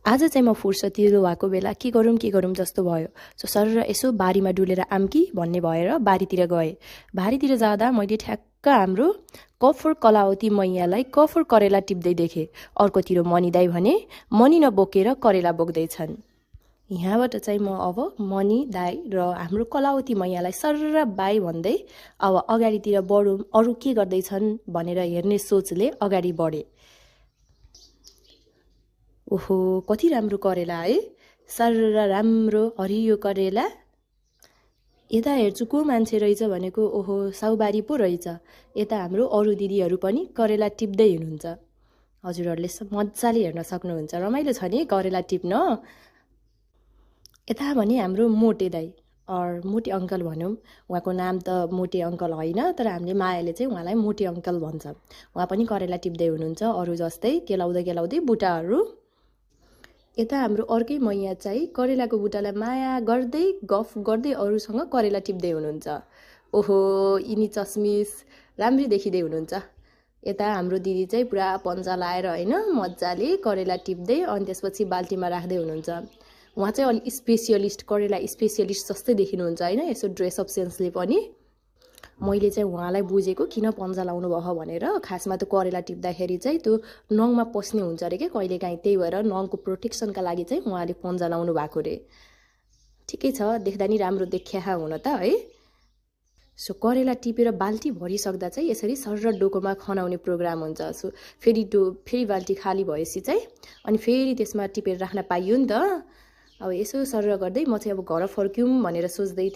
आज चाहिँ म फुर्सतिलो भएको बेला के गरौँ जस्तो भयो। सो सर यसो बारीमा डुलेर आम्की भन्ने भएर बारीतिर गएँ। बारीतिर जाँदा मैले ठ्याक्क हाम्रो कफर कलावती मैयालाई कफर करेला टिप्दै देखेँ। अर्कोतिर मनी दाई भने मनी नबोकेर करेला बोक्दैछन्। यहाँबाट चाहिँ म अब मनी दाई र हाम्रो कलावती मैयालाई सर्र बाई भन्दै अब अगाडितिर बढौँ, अरू के गर्दैछन् भनेर हेर्ने सोचले अगाडि बढेँ। ओहो कति राम्रो करेला है, सर्र राम्रो हरियो करेला। यता हेर्छु को मान्छे रहेछ भनेको ओहो साउबारी पो रहेछ। यता हाम्रो अरू दिदीहरू पनि करेला टिप्दै हुनुहुन्छ। हजुरहरूले मजाले हेर्न सक्नुहुन्छ, रमाइलो छ नि करेला टिप्न। यता भने हाम्रो मोटे दाई मोटे अङ्कल भनौँ, उहाँको नाम त मोटे अङ्कल होइन, तर हामीले मायाले चाहिँ उहाँलाई मोटे अङ्कल भन्छ। उहाँ पनि करेला टिप्दै हुनुहुन्छ अरू जस्तै केलाउँदै बुटाहरू। यता हाम्रो अर्कै मैया चाहिँ करेलाको बुटालाई माया गर्दै गफ गर्दै अरूसँग करेला टिप्दै हुनुहुन्छ। ओहो यिनी चस्मिस राम्री देखिँदै हुनुहुन्छ। यता हाम्रो दिदी चाहिँ पुरा पन्जा लाएर होइन मजाले करेला टिप्दै अनि त्यसपछि बाल्टीमा राख्दै हुनुहुन्छ। उहाँ चाहिँ अलिक स्पेसियलिस्ट, करेला स्पेसियलिस्ट जस्तै देखिनुहुन्छ होइन, यसो ड्रेसअप सेन्सले पनि। मैले चाहिँ उहाँलाई बुझेको किन पन्जा लाउनु भयो भनेर, खासमा त करेला टिप्दाखेरि चाहिँ त्यो नङमा पस्ने हुन्छ अरे क्या कहिलेकाहीँ, त्यही भएर नङको प्रोटेक्सनका लागि चाहिँ उहाँले पन्जा लाउनु भएको रे। ठिकै छ, देख्दा नि राम्रो देखिया हुन त है। सो करेला टिपेर बाल्टी भरिसक्दा चाहिँ यसरी सर डोकोमा खनाउने प्रोग्राम हुन्छ। सो फेरि बाल्टी खाली भएपछि चाहिँ अनि फेरि त्यसमा टिपेर राख्न पाइयो नि त। अब यसो सर गर्दै म चाहिँ अब घर फर्क्यौँ भनेर सोच्दै थिएँ।